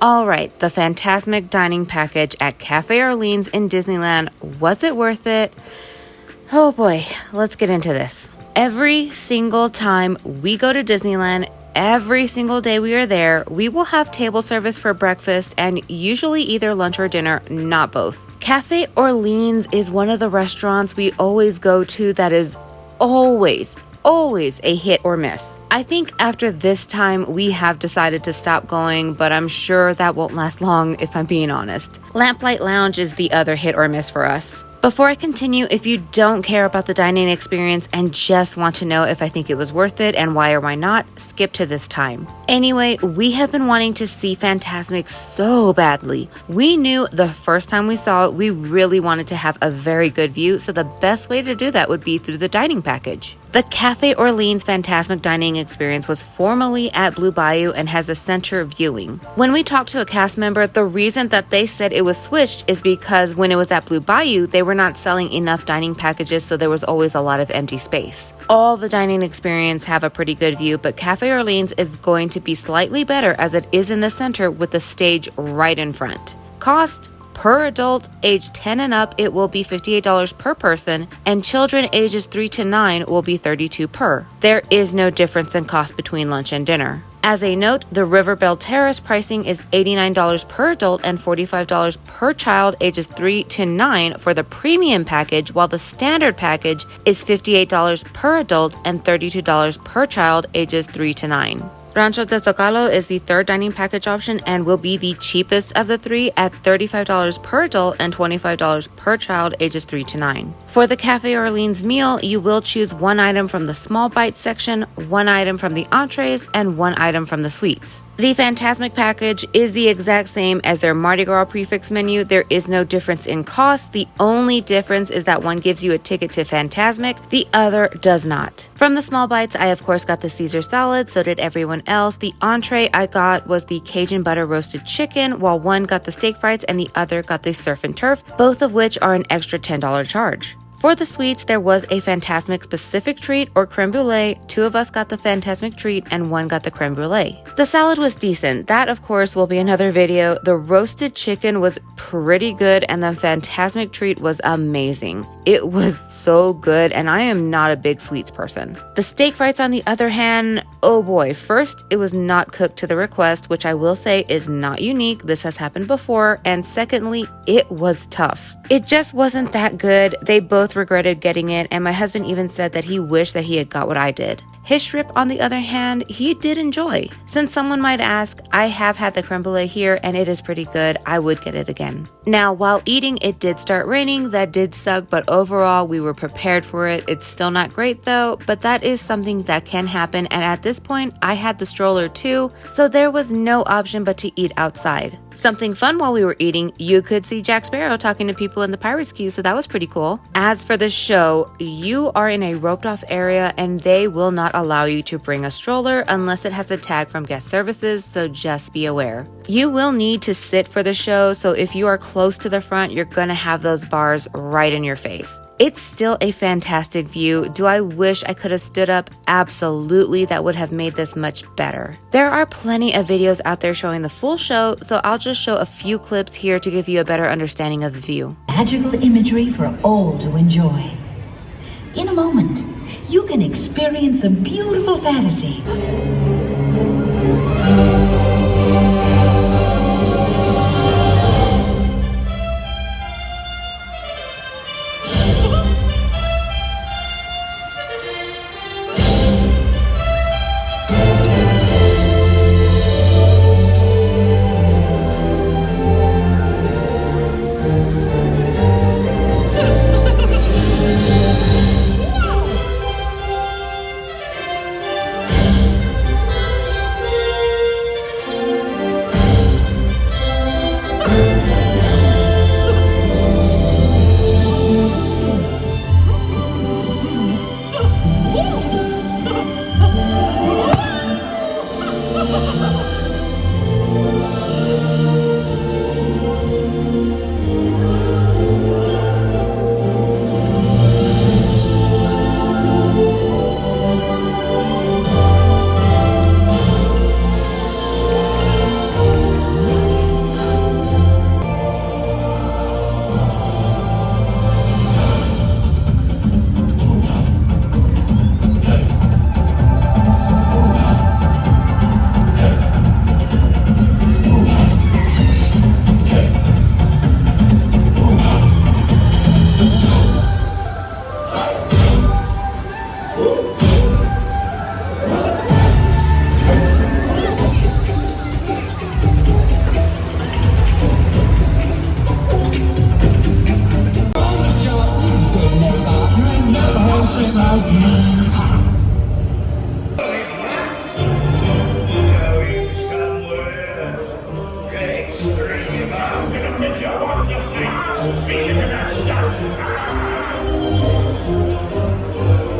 All right, the Fantasmic dining package at Cafe Orleans in Disneyland, was it worth it? Oh boy, let's get into this. Every single time we go to Disneyland, every single day we are there, we will have table service for breakfast and usually either lunch or dinner, not both. Cafe Orleans is one of the restaurants we always go to that is always a hit or miss. I think after this time we have decided to stop going, but I'm sure that won't last long if I'm being honest. Lamplight Lounge is the other hit or miss for us. Before I continue, if you don't care about the dining experience and just want to know if I think it was worth it and why or why not, skip to this time. Anyway, we have been wanting to see Fantasmic so badly. We knew the first time we saw it, we really wanted to have a very good view, so the best way to do that would be through the dining package. The Cafe Orleans Fantasmic dining experience was formerly at Blue Bayou and has a center viewing. When we talked to a cast member, the reason that they said it was switched is because when it was at Blue Bayou, they were not selling enough dining packages, so there was always a lot of empty space. All the dining experience have a pretty good view, but Cafe Orleans is going to be slightly better as it is in the center with the stage right in front. Cost? Per adult age 10 and up, it will be $58 per person, and children ages 3 to 9 will be $32 per. There is no difference in cost between lunch and dinner. As a note, the Riverbell Terrace pricing is $89 per adult and $45 per child ages 3 to 9 for the premium package, while the standard package is $58 per adult and $32 per child ages 3 to 9. Rancho de Zocalo is the third dining package option and will be the cheapest of the three at $35 per adult and $25 per child ages 3 to 9. For the Cafe Orleans meal, you will choose one item from the small bite section, one item from the entrees, and one item from the sweets. The Fantasmic package is the exact same as their Mardi Gras prefix menu. There is no difference in cost. The only difference is that one gives you a ticket to Fantasmic, the other does not. From the small bites, I of course got the Caesar salad, so did everyone else. The entree I got was the Cajun butter roasted chicken, while one got the steak fries and the other got the surf and turf, both of which are an extra $10 charge. For the sweets, there was a Fantasmic specific treat or creme brulee. Two of us got the Fantasmic treat and one got the creme brulee. The salad was decent. That, of course, will be another video. The roasted chicken was pretty good and the Fantasmic treat was amazing. It was so good, and I am not a big sweets person. The steak fries, on the other hand, oh boy. First, it was not cooked to the request, which I will say is not unique. This has happened before. And secondly, it was tough. It just wasn't that good. They both regretted getting it, and my husband even said that he wished that he had got what I did. His shrimp, on the other hand, he did enjoy. Since someone might ask, I have had the creme brulee here and it is pretty good. I would get it again. Now, while eating, it did start raining. That did suck, but overall, we were prepared for it. It's still not great though, but that is something that can happen, and at this point, I had the stroller too, so there was no option but to eat outside. Something fun while we were eating, you could see Jack Sparrow talking to people in the Pirates queue, so that was pretty cool. As for the show, you are in a roped off area and they will not allow you to bring a stroller unless it has a tag from guest services, so just be aware. You will need to sit for the show, so if you are close to the front, you're gonna have those bars right in your face. It's still a fantastic view. Do I wish I could have stood up? Absolutely, that would have made this much better. There are plenty of videos out there showing the full show, so I'll just show a few clips here to give you a better understanding of the view. Magical imagery for all to enjoy. In a moment, you can experience a beautiful fantasy.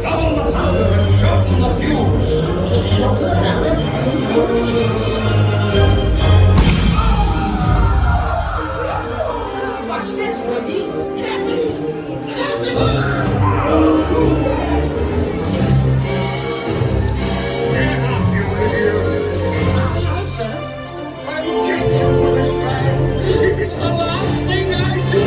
Double the powder and shorten the fuse. Shorten the Watch this, Woody. Cappy! Cappy! Get up, you idiot! Aye, sir. I will take you for this time. If it's the last thing I do.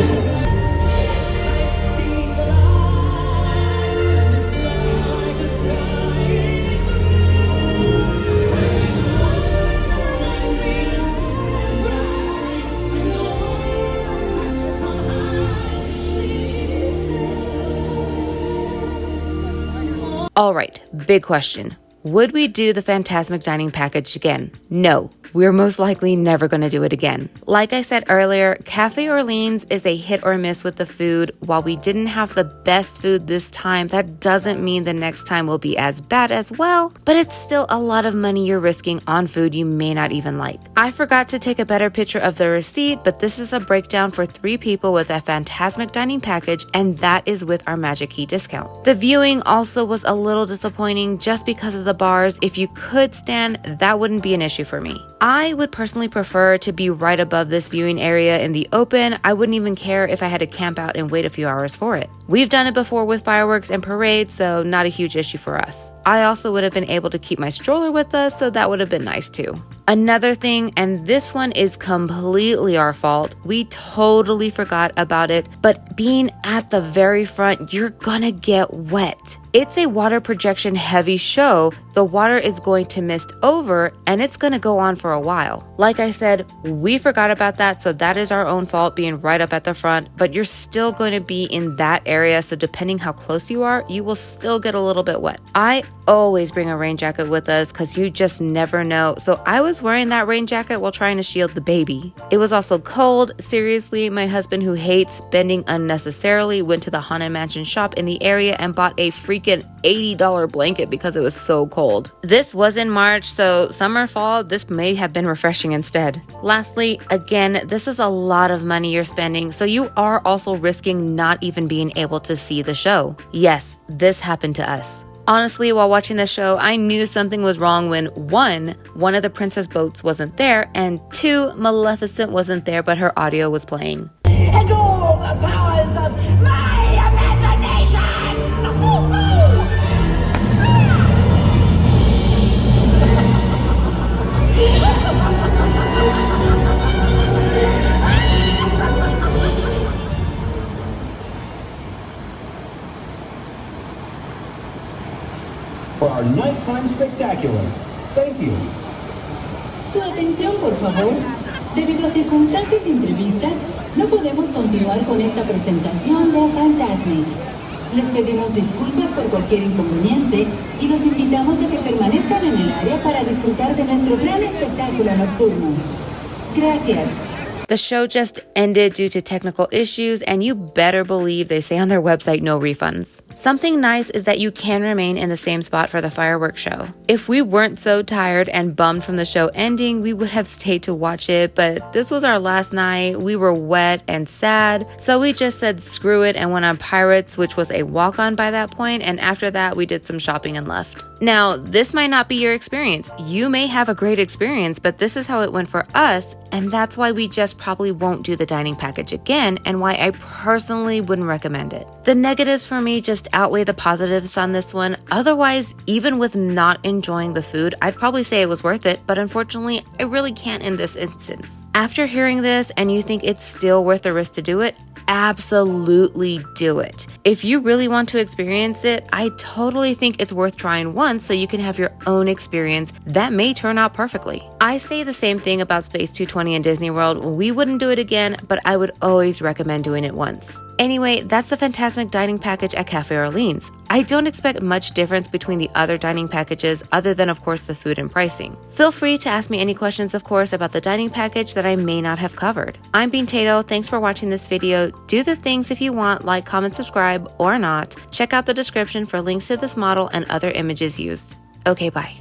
All right, big question. Would we do the Fantasmic dining package again? No, we're most likely never going to do it again. Like I said earlier, Cafe Orleans is a hit or miss with the food. While we didn't have the best food this time, that doesn't mean the next time will be as bad as well, but it's still a lot of money you're risking on food you may not even like. I forgot to take a better picture of the receipt, but this is a breakdown for 3 people with a Fantasmic dining package, and that is with our Magic Key discount. The viewing also was a little disappointing just because of the bars. If you could stand, that wouldn't be an issue for me. I would personally prefer to be right above this viewing area in the open. I wouldn't even care if I had to camp out and wait a few hours for it. We've done it before with fireworks and parades, so not a huge issue for us. I also would have been able to keep my stroller with us, so that would have been nice too. Another thing, and this one is completely our fault, we totally forgot about it, but being at the very front, you're gonna get wet. It's a water projection heavy show. The water is going to mist over and it's going to go on for a while. Like I said, we forgot about that, so that is our own fault being right up at the front, but you're still going to be in that area, so depending how close you are, you will still get a little bit wet. I always bring a rain jacket with us because you just never know, so I was wearing that rain jacket while trying to shield the baby. It was also cold. Seriously, my husband, who hates spending unnecessarily, went to the Haunted Mansion shop in the area and bought a freaking $80 blanket because it was so cold. This was in March, so summer, fall, this may have been refreshing instead. Lastly, again, this is a lot of money you're spending, so you are also risking not even being able to see the show. Yes, this happened to us. Honestly, while watching the show, I knew something was wrong when one of the princess boats wasn't there, and 2, Maleficent wasn't there, but her audio was playing. And all the powers of my imagination! For our nighttime spectacular. Thank you. Su atención, por favor. Debido a circunstancias imprevistas, no podemos continuar con esta presentación de Fantasmic. Les pedimos disculpas por cualquier inconveniente y los invitamos a que permanezcan en el área para disfrutar de nuestro gran espectáculo nocturno. Gracias. The show just ended due to technical issues, and you better believe they say on their website no refunds. Something nice is that you can remain in the same spot for the fireworks show. If we weren't so tired and bummed from the show ending, we would have stayed to watch it, but this was our last night. We were wet and sad, so we just said screw it and went on Pirates, which was a walk-on by that point, and after that we did some shopping and left. Now, this might not be your experience. You may have a great experience, but this is how it went for us, and that's why we just probably won't do the dining package again, and why I personally wouldn't recommend it. The negatives for me just outweigh the positives on this one. Otherwise, even with not enjoying the food, I'd probably say it was worth it, but unfortunately, I really can't in this instance. After hearing this and you think it's still worth the risk to do it, absolutely do it. If you really want to experience it, I totally think it's worth trying once so you can have your own experience that may turn out perfectly. I say the same thing about Space 220 and Disney World. We wouldn't do it again, but I would always recommend doing it once. Anyway, that's the Fantasmic dining package at Cafe Orleans. I don't expect much difference between the other dining packages other than, of course, the food and pricing. Feel free to ask me any questions, of course, about the dining package that I may not have covered. I'm Bean Tato. Thanks for watching this video. Do the things if you want, like, comment, subscribe, or not. Check out the description for links to this model and other images used. Okay, bye.